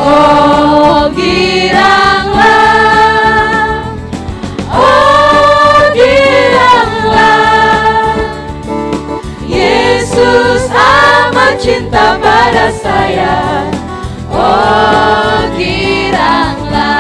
Oh giranglah, oh giranglah, Yesus amat cinta pada saya. Oh giranglah.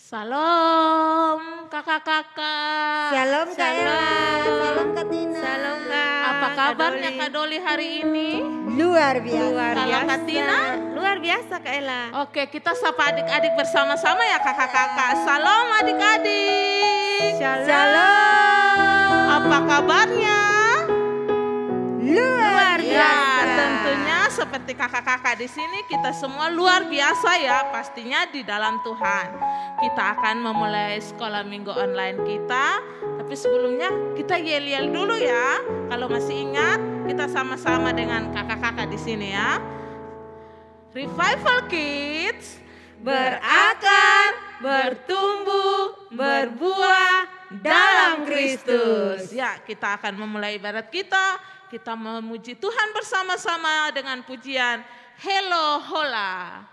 Salam kakak-kakak. Shalom Kak Ella, salam Kak Tina. Salam Kak. Apa kabarnya Kak Doli hari ini? Luar biasa. Kalau Kak Tina? Luar biasa Kak Ella. Oke, kita sapa adik-adik bersama-sama ya kakak-kakak. Salam adik-adik. Shalom. Apa kabarnya? Luar Ya, biasa. tentunya seperti kakak-kakak di sini kita semua luar biasa ya, pastinya di dalam Tuhan. Kita akan memulai sekolah minggu online kita, tapi sebelumnya kita yel-yel dulu ya. Kalau masih ingat, kita sama-sama dengan kakak-kakak di sini ya. Revival Kids berakar, bertumbuh, berbuah dalam Kristus. Ya, kita akan memulai ibadat kita. Kita memuji Tuhan bersama-sama dengan pujian Hello Hola.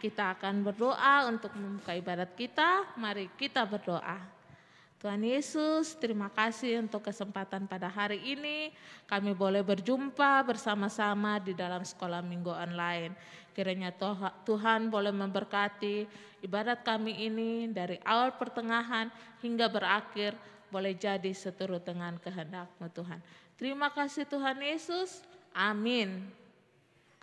Kita akan berdoa untuk membuka ibadat kita. Mari kita berdoa. Tuhan Yesus, terima kasih untuk kesempatan pada hari ini. Kami boleh berjumpa bersama-sama di dalam sekolah minggu online. Kiranya Tuhan boleh memberkati ibadat kami ini dari awal pertengahan hingga berakhir. Boleh jadi seturut dengan kehendak-Mu Tuhan. Terima kasih Tuhan Yesus. Amin.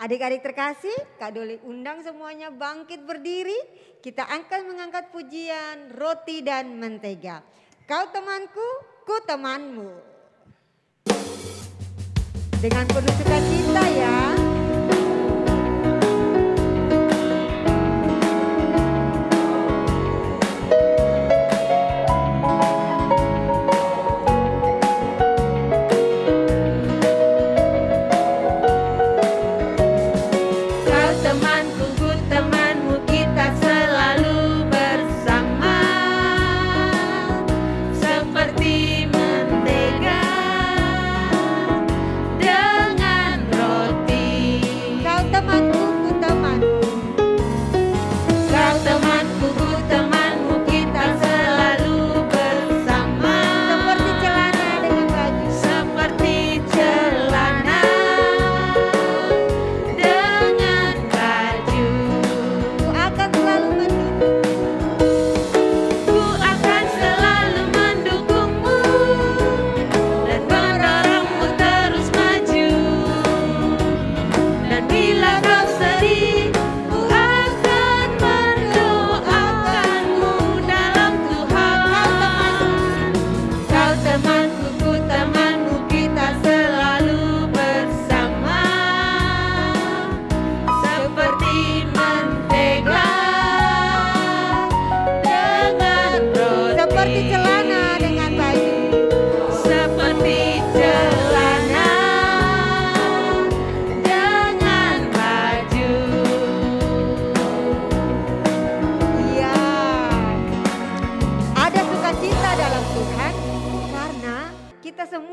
Adik-adik terkasih, Kak Doli undang semuanya bangkit berdiri. Kita akan mengangkat pujian roti dan mentega. Kau temanku, ku temanmu. Dengan penuh sukacita ya. Dengan roti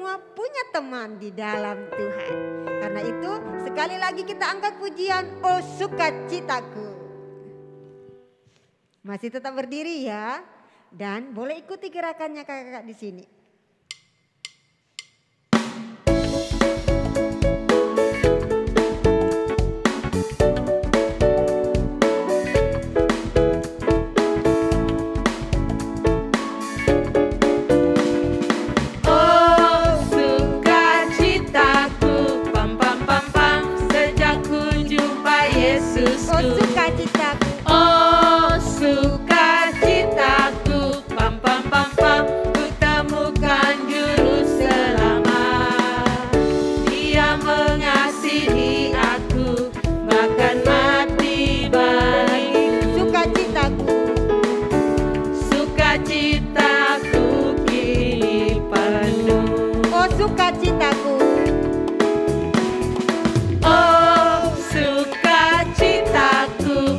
semua punya teman di dalam Tuhan. Karena itu sekali lagi kita angkat pujian, oh sukacitaku. Masih tetap berdiri ya. Dan boleh ikuti gerakannya kakak-kakak di sini. Oh sukacitaku, oh sukacitaku, pam pam pam pam, ku temukan juru selamat. Dia mengasihi aku, bahkan mati bagiku. Sukacitaku, sukacitaku kini penuh. oh sukacitaku.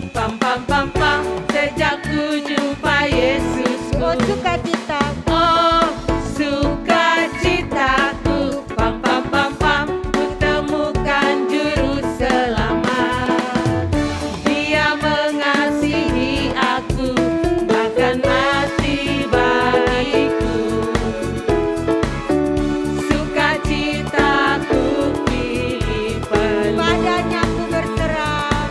Pam pam pam pam, sejak ku jumpa Yesusku. Oh sukacitaku, oh sukacitaku, pam pam pam pam, ku temukan juru selamat. Dia mengasihi aku, bahkan mati bagiku. Sukacitaku pilih penuh. padanya ku berserah.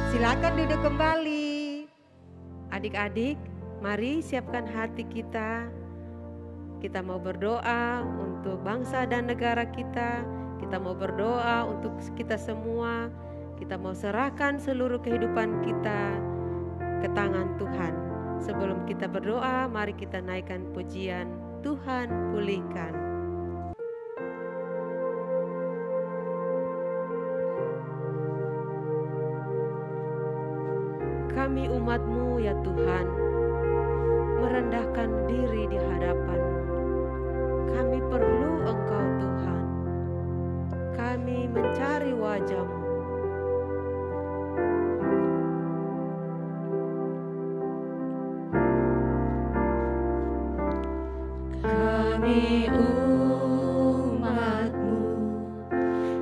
Silakan duduk kembali. Adik-adik, mari siapkan hati kita. Kita mau berdoa untuk bangsa dan negara kita. Kita mau berdoa untuk kita semua. Kita mau serahkan seluruh kehidupan kita ke tangan Tuhan. Sebelum kita berdoa, mari kita naikkan pujian Tuhan pulihkan. Kami umat-Mu ya Tuhan, merendahkan diri di hadapan-Mu. Kami perlu Engkau Tuhan. Kami mencari wajah-Mu. Kami umat-Mu,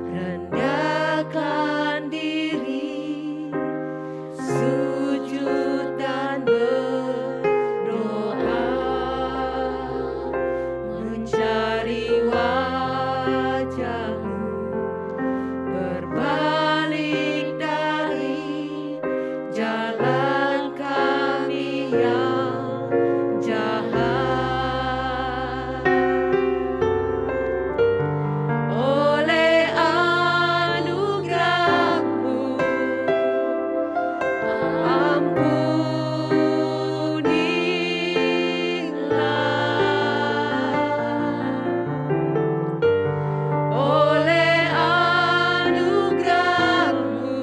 rendahkan diri, sujud dan berdoa, mencari wajah-Mu, berbalik dari jalan kami yang jahat. Oleh anugerah-Mu, ampunilah. Oleh anugerah-Mu,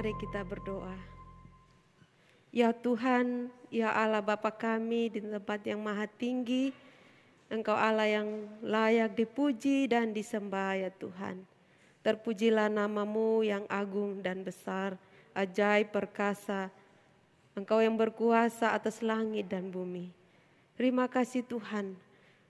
Mari kita berdoa. Ya Tuhan, ya Allah Bapa kami di tempat yang maha tinggi, Engkau Allah yang layak dipuji dan disembah ya Tuhan. Terpujilah nama-Mu yang agung dan besar, ajaib perkasa. Engkau yang berkuasa atas langit dan bumi. Terima kasih Tuhan,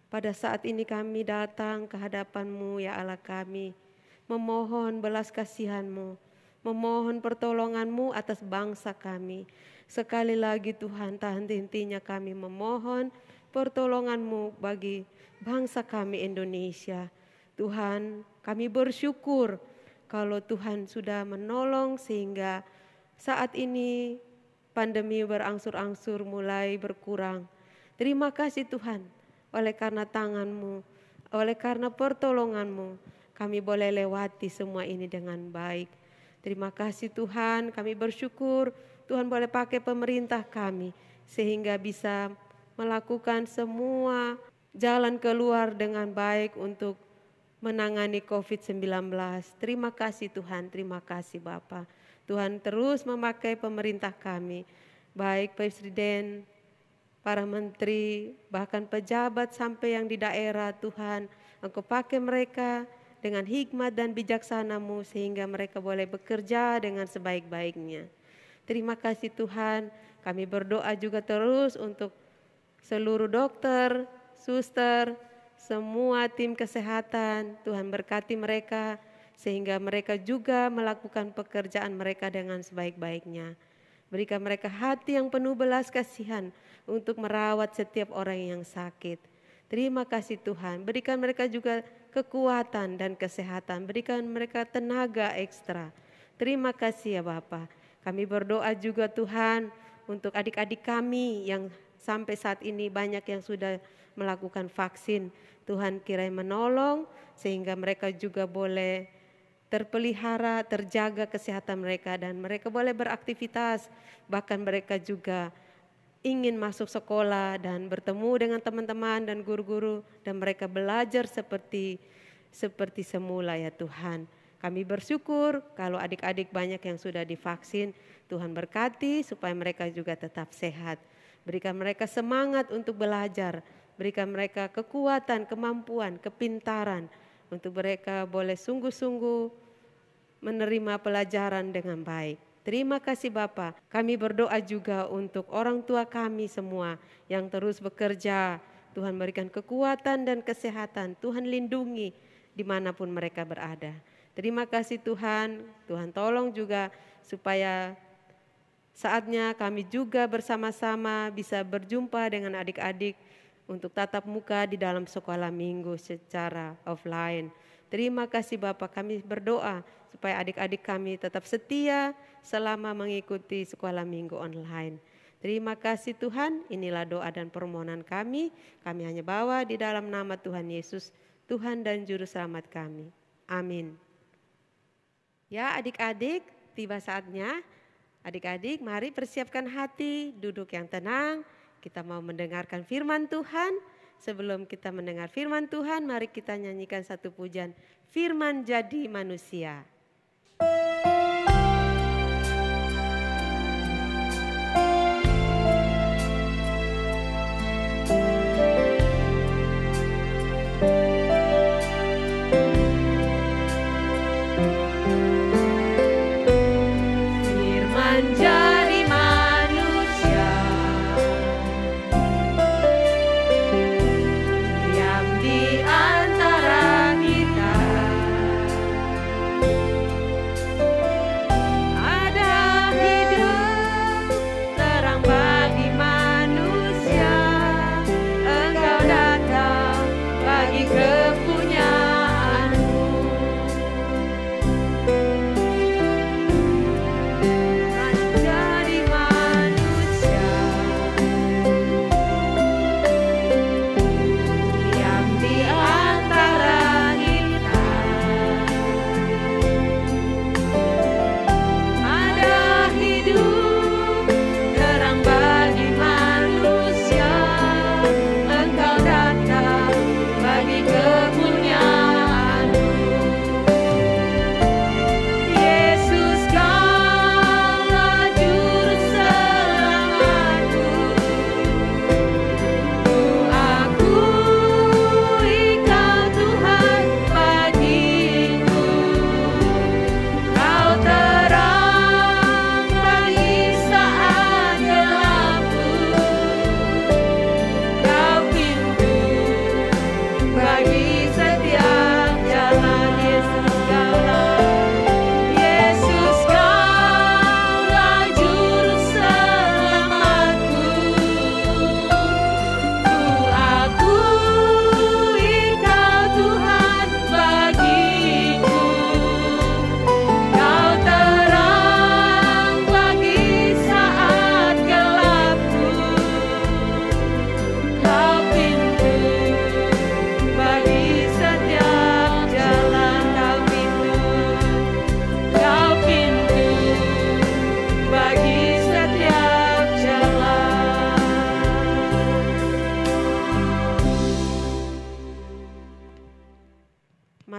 pada saat ini kami datang ke hadapan-Mu ya Allah kami, memohon belas kasihan-Mu, memohon pertolongan-Mu atas bangsa kami. Sekali lagi Tuhan, tak henti-hentinya kami memohon pertolongan-Mu bagi bangsa kami Indonesia. Tuhan, kami bersyukur kalau Tuhan sudah menolong sehingga saat ini pandemi berangsur-angsur mulai berkurang. Terima kasih Tuhan, oleh karena tangan-Mu, oleh karena pertolongan-Mu, kami boleh lewati semua ini dengan baik. Terima kasih Tuhan, kami bersyukur Tuhan boleh pakai pemerintah kami sehingga bisa melakukan semua jalan keluar dengan baik untuk menangani COVID-19. Terima kasih Tuhan, terima kasih Bapa. Tuhan terus memakai pemerintah kami, baik Presiden, para menteri, bahkan pejabat sampai yang di daerah. Tuhan, Engkau pakai mereka dengan hikmat dan bijaksana-Mu sehingga mereka boleh bekerja dengan sebaik-baiknya. Terima kasih Tuhan, kami berdoa juga terus untuk seluruh dokter, suster, semua tim kesehatan. Tuhan berkati mereka sehingga mereka juga melakukan pekerjaan mereka dengan sebaik-baiknya. Berikan mereka hati yang penuh belas kasihan untuk merawat setiap orang yang sakit. Terima kasih Tuhan, berikan mereka juga kekuatan dan kesehatan, berikan mereka tenaga ekstra. Terima kasih ya Bapa. Kami berdoa juga Tuhan untuk adik-adik kami yang sampai saat ini banyak yang sudah melakukan vaksin. Tuhan kiranya menolong sehingga mereka juga boleh terpelihara, terjaga kesehatan mereka dan mereka boleh beraktivitas. Bahkan mereka juga ingin masuk sekolah dan bertemu dengan teman-teman dan guru-guru dan mereka belajar seperti semula ya Tuhan. Kami bersyukur kalau adik-adik banyak yang sudah divaksin. Tuhan berkati supaya mereka juga tetap sehat. Berikan mereka semangat untuk belajar. Berikan mereka kekuatan, kemampuan, kepintaran. Untuk mereka boleh sungguh-sungguh menerima pelajaran dengan baik. Terima kasih Bapa. Kami berdoa juga untuk orang tua kami semua yang terus bekerja. Tuhan berikan kekuatan dan kesehatan. Tuhan lindungi dimanapun mereka berada. Terima kasih Tuhan, Tuhan tolong juga supaya saatnya kami juga bersama-sama bisa berjumpa dengan adik-adik untuk tatap muka di dalam sekolah minggu secara offline. Terima kasih Bapak, kami berdoa supaya adik-adik kami tetap setia selama mengikuti sekolah minggu online. Terima kasih Tuhan, inilah doa dan permohonan kami hanya bawa di dalam nama Tuhan Yesus, Tuhan dan Juru Selamat kami. Amin. Ya adik-adik, tiba saatnya. Adik-adik mari persiapkan hati, duduk yang tenang. Kita mau mendengarkan firman Tuhan. Sebelum kita mendengar firman Tuhan, mari kita nyanyikan satu pujian. Firman jadi manusia. Bagi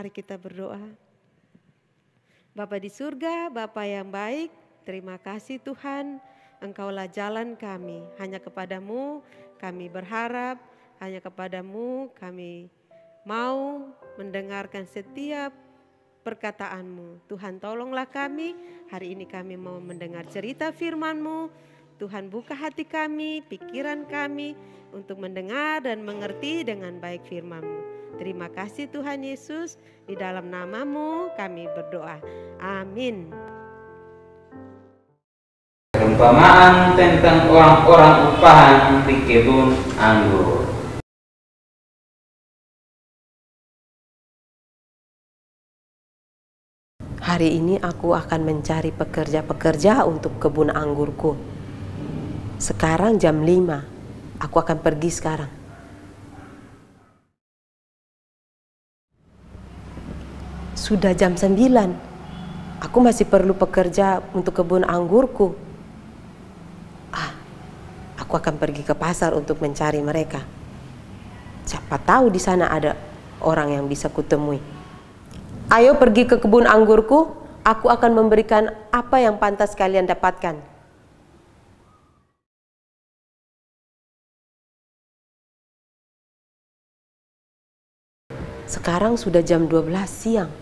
Mari kita berdoa. Bapa di surga, Bapa yang baik, terima kasih Tuhan, Engkaulah jalan kami. Hanya kepadamu kami berharap, hanya kepadamu kami mau mendengarkan setiap perkataanmu. Tuhan tolonglah kami, hari ini kami mau mendengar cerita firman-Mu. Tuhan buka hati kami, pikiran kami untuk mendengar dan mengerti dengan baik firman-Mu. Terima kasih Tuhan Yesus, di dalam nama-Mu kami berdoa. Amin. Perumpamaan tentang orang-orang upahan di kebun anggur. Hari ini aku akan mencari pekerja-pekerja untuk kebun anggurku. Sekarang jam 5, aku akan pergi sekarang. Sudah jam 9, aku masih perlu pekerja untuk kebun anggurku. Aku akan pergi ke pasar untuk mencari mereka. Siapa tahu di sana ada orang yang bisa kutemui. Ayo pergi ke kebun anggurku, aku akan memberikan apa yang pantas kalian dapatkan. Sekarang sudah jam 12 siang.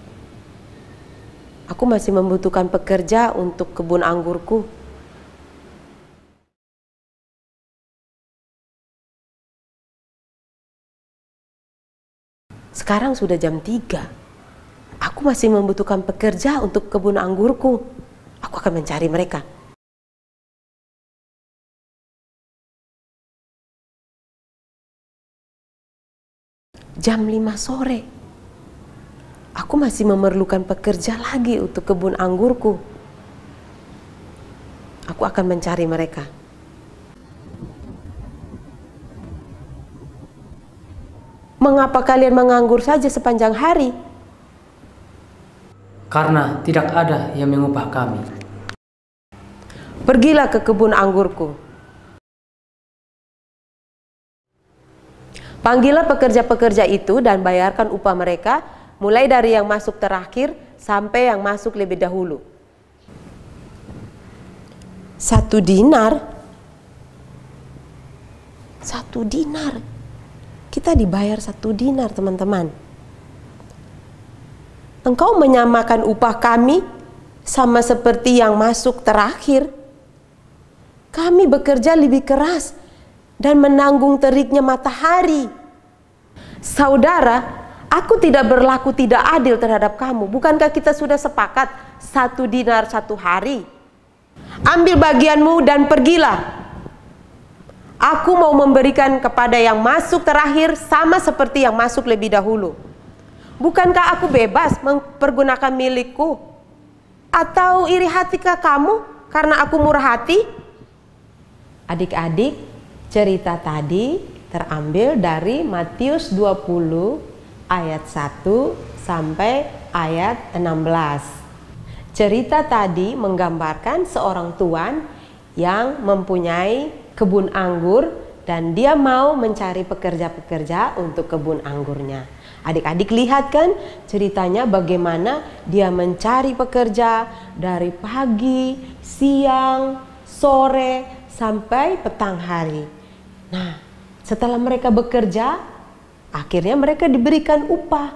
Aku masih membutuhkan pekerja untuk kebun anggurku. Sekarang sudah jam 3. Aku masih membutuhkan pekerja untuk kebun anggurku. Aku akan mencari mereka. Jam 5 sore. Aku masih memerlukan pekerja lagi untuk kebun anggurku. Aku akan mencari mereka. Mengapa kalian menganggur saja sepanjang hari? Karena tidak ada yang mengupah kami. Pergilah ke kebun anggurku. Panggillah pekerja-pekerja itu dan bayarkan upah mereka, mulai dari yang masuk terakhir sampai yang masuk lebih dahulu. 1 dinar. 1 dinar. Kita dibayar 1 dinar, teman-teman. Engkau menyamakan upah kami sama seperti yang masuk terakhir. Kami bekerja lebih keras dan menanggung teriknya matahari. Saudara, aku tidak berlaku tidak adil terhadap kamu. Bukankah kita sudah sepakat 1 dinar 1 hari? Ambil bagianmu dan pergilah. Aku mau memberikan kepada yang masuk terakhir sama seperti yang masuk lebih dahulu. Bukankah aku bebas mempergunakan milikku? Atau iri hatikah kamu karena aku murah hati? Adik-adik, cerita tadi terambil dari Matius 20 ayat 1 sampai ayat 16. Cerita tadi menggambarkan seorang tuan yang mempunyai kebun anggur dan dia mau mencari pekerja-pekerja untuk kebun anggurnya. Adik-adik lihat kan ceritanya bagaimana dia mencari pekerja dari pagi, siang, sore, sampai petang hari. Nah, setelah mereka bekerja, akhirnya mereka diberikan upah.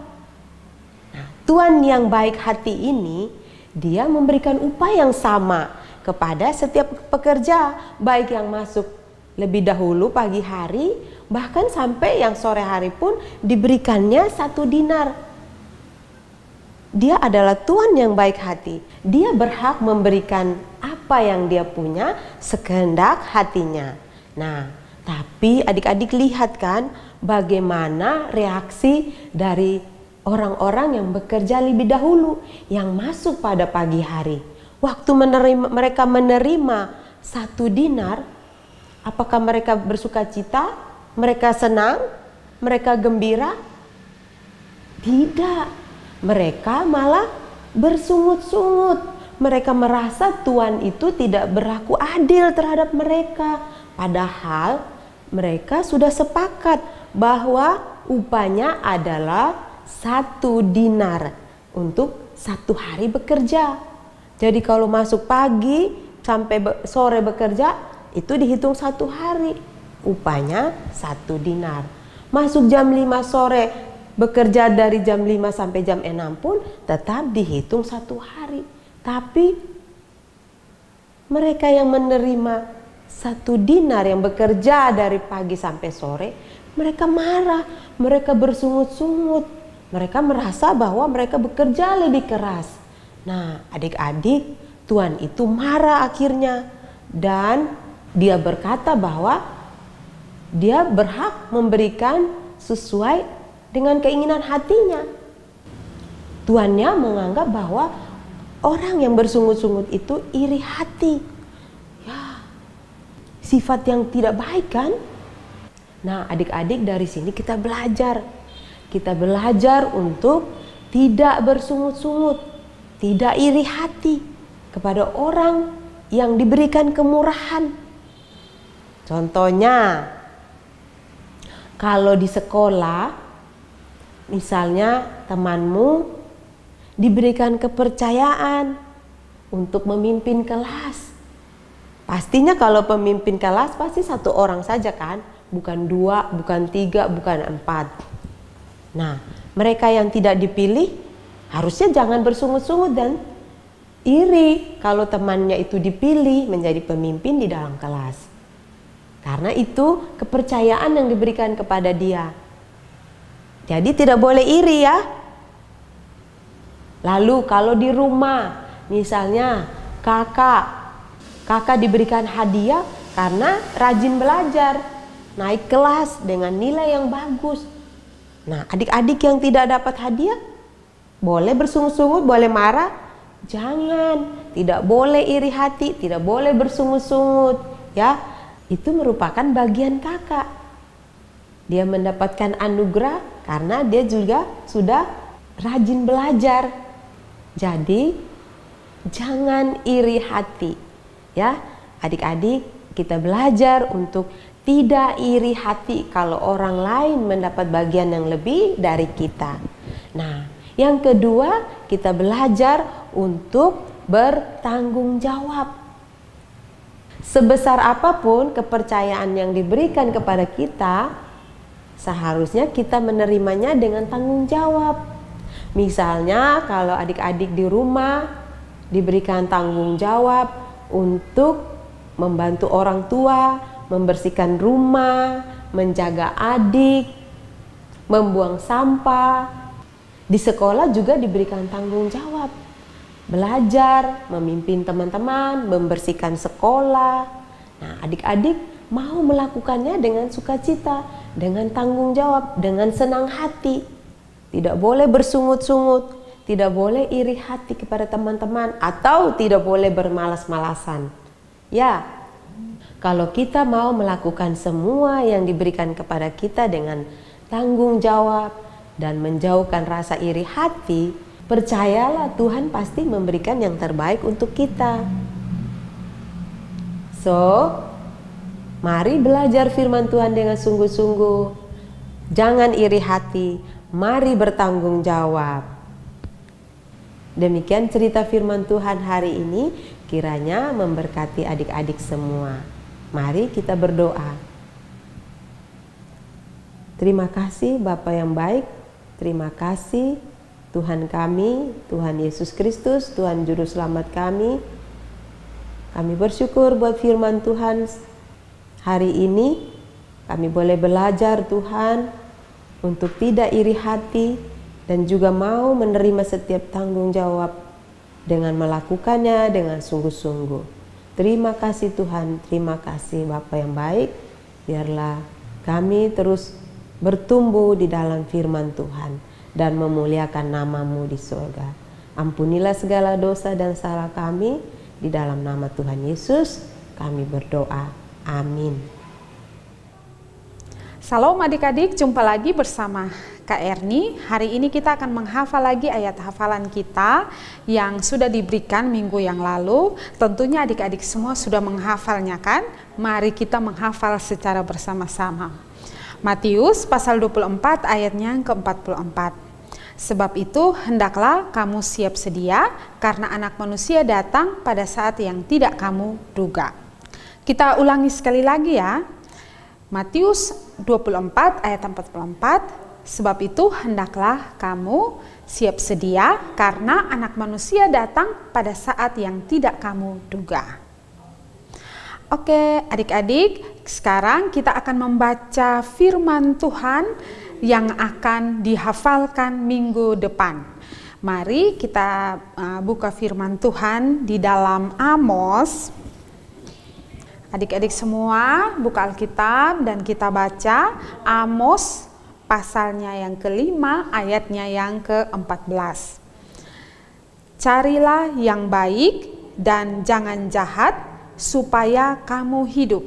Nah, Tuan yang baik hati ini, dia memberikan upah yang sama kepada setiap pekerja, baik yang masuk lebih dahulu pagi hari, bahkan sampai yang sore hari pun diberikannya 1 dinar. Dia adalah Tuan yang baik hati. Dia berhak memberikan apa yang dia punya sekehendak hatinya. Nah, tapi adik-adik lihat kan bagaimana reaksi dari orang-orang yang bekerja lebih dahulu, yang masuk pada pagi hari. Waktu mereka menerima 1 dinar, apakah mereka bersuka cita? Mereka senang? Mereka gembira? Tidak. Mereka malah bersungut-sungut. Mereka merasa Tuan itu tidak berlaku adil terhadap mereka. Padahal mereka sudah sepakat bahwa upahnya adalah 1 dinar untuk 1 hari bekerja. Jadi kalau masuk pagi sampai sore bekerja, itu dihitung 1 hari. Upahnya 1 dinar. Masuk jam 5 sore, bekerja dari jam 5 sampai jam 6 pun tetap dihitung 1 hari. Tapi mereka yang menerima 1 dinar yang bekerja dari pagi sampai sore, mereka marah, mereka bersungut-sungut, mereka merasa bahwa mereka bekerja lebih keras. Nah, adik-adik, Tuhan itu marah akhirnya, dan dia berkata bahwa dia berhak memberikan sesuai dengan keinginan hatinya. Tuannya menganggap bahwa orang yang bersungut-sungut itu iri hati. Ya, sifat yang tidak baik kan? Nah, adik-adik, dari sini kita belajar. Kita belajar untuk tidak bersungut-sungut, tidak iri hati kepada orang yang diberikan kemurahan. Contohnya, kalau di sekolah, misalnya temanmu diberikan kepercayaan untuk memimpin kelas. Pastinya kalau pemimpin kelas pasti 1 orang saja kan, bukan 2, bukan 3, bukan 4. Nah, mereka yang tidak dipilih harusnya jangan bersungut-sungut dan iri kalau temannya itu dipilih menjadi pemimpin di dalam kelas. Karena itu kepercayaan yang diberikan kepada dia. Jadi tidak boleh iri ya. Lalu kalau di rumah, misalnya kakak diberikan hadiah karena rajin belajar, naik kelas dengan nilai yang bagus. Nah, adik-adik yang tidak dapat hadiah, boleh bersungut-sungut, boleh marah? Jangan, tidak boleh iri hati, tidak boleh bersungut-sungut, ya. Itu merupakan bagian kakak. Dia mendapatkan anugerah karena dia juga sudah rajin belajar. Jadi, jangan iri hati, ya. Adik-adik, kita belajar untuk tidak iri hati kalau orang lain mendapat bagian yang lebih dari kita. Nah, yang kedua, kita belajar untuk bertanggung jawab. Sebesar apapun kepercayaan yang diberikan kepada kita, seharusnya kita menerimanya dengan tanggung jawab. Misalnya, kalau adik-adik di rumah diberikan tanggung jawab untuk membantu orang tua, membersihkan rumah, menjaga adik, membuang sampah. Di sekolah juga diberikan tanggung jawab, belajar, memimpin teman-teman, membersihkan sekolah. Nah, adik-adik mau melakukannya dengan sukacita, dengan tanggung jawab, dengan senang hati. Tidak boleh bersungut-sungut, tidak boleh iri hati kepada teman-teman, atau tidak boleh bermalas-malasan. Ya, kalau kita mau melakukan semua yang diberikan kepada kita dengan tanggung jawab dan menjauhkan rasa iri hati, percayalah Tuhan pasti memberikan yang terbaik untuk kita. So, mari belajar firman Tuhan dengan sungguh-sungguh. Jangan iri hati, mari bertanggung jawab. Demikian cerita firman Tuhan hari ini, kiranya memberkati adik-adik semua. Mari kita berdoa. Terima kasih Bapa yang baik, terima kasih Tuhan kami, Tuhan Yesus Kristus, Tuhan Juru Selamat kami. Kami bersyukur buat firman Tuhan hari ini. Kami boleh belajar Tuhan untuk tidak iri hati dan juga mau menerima setiap tanggung jawab dengan melakukannya dengan sungguh-sungguh. Terima kasih Tuhan, terima kasih Bapa yang baik. Biarlah kami terus bertumbuh di dalam firman Tuhan dan memuliakan nama-Mu di surga. Ampunilah segala dosa dan salah kami. Di dalam nama Tuhan Yesus kami berdoa. Amin. Salam adik-adik, jumpa lagi bersama Kak Erni. Hari ini kita akan menghafal lagi ayat hafalan kita yang sudah diberikan minggu yang lalu. Tentunya adik-adik semua sudah menghafalnya kan? Mari kita menghafal secara bersama-sama. Matius pasal 24 ayatnya yang ke-44. Sebab itu hendaklah kamu siap sedia karena Anak Manusia datang pada saat yang tidak kamu duga. Kita ulangi sekali lagi ya. Matius 24 ayat 44. Sebab itu hendaklah kamu siap sedia karena Anak Manusia datang pada saat yang tidak kamu duga. Oke, adik-adik, sekarang kita akan membaca firman Tuhan yang akan dihafalkan minggu depan. Mari kita buka firman Tuhan di dalam Amos. Adik-adik semua buka Alkitab dan kita baca Amos pasalnya yang ke-5 ayatnya yang ke-14. Carilah yang baik dan jangan jahat supaya kamu hidup.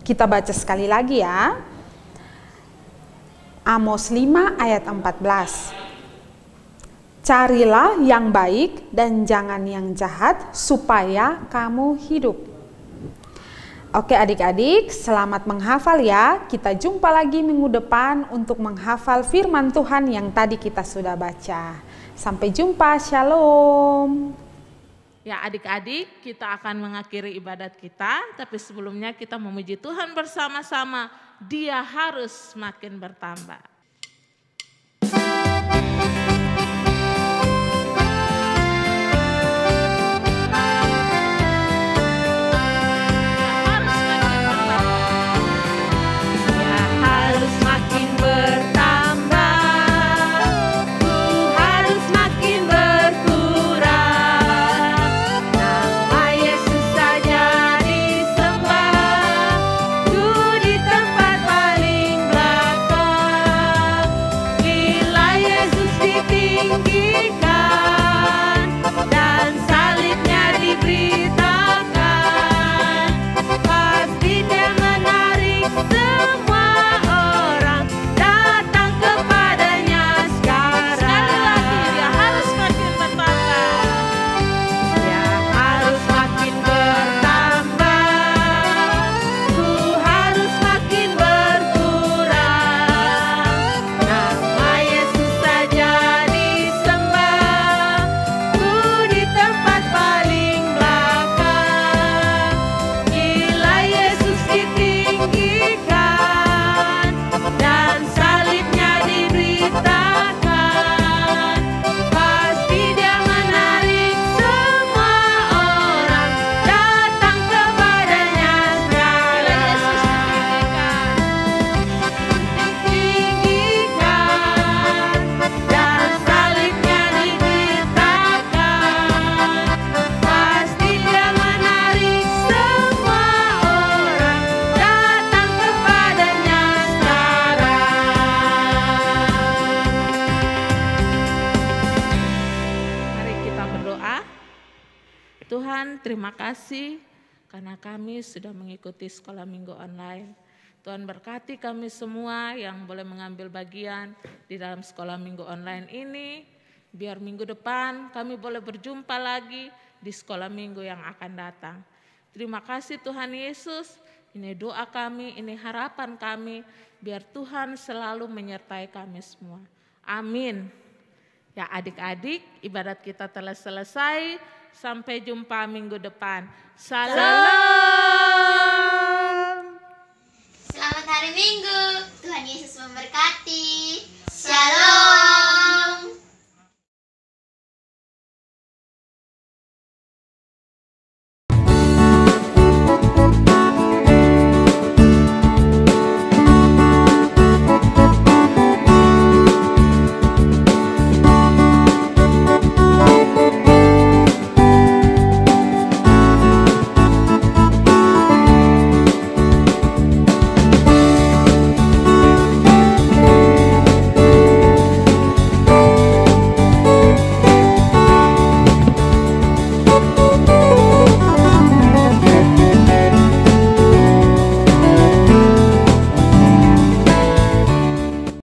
Kita baca sekali lagi ya. Amos 5 ayat 14. Carilah yang baik dan jangan yang jahat supaya kamu hidup. Oke adik-adik, selamat menghafal ya. Kita jumpa lagi minggu depan untuk menghafal firman Tuhan yang tadi kita sudah baca. Sampai jumpa, shalom. Ya adik-adik, kita akan mengakhiri ibadat kita, tapi sebelumnya kita memuji Tuhan bersama-sama. Dia harus makin bertambah. Terima kasih karena kami sudah mengikuti sekolah minggu online. Tuhan berkati kami semua yang boleh mengambil bagian di dalam sekolah minggu online ini. Biar minggu depan kami boleh berjumpa lagi di sekolah minggu yang akan datang. Terima kasih Tuhan Yesus. Ini doa kami, ini harapan kami. Biar Tuhan selalu menyertai kami semua. Amin. Ya adik-adik, ibadat kita telah selesai. Sampai jumpa minggu depan. Salam. Selamat hari Minggu. Tuhan Yesus memberkati. Shalom.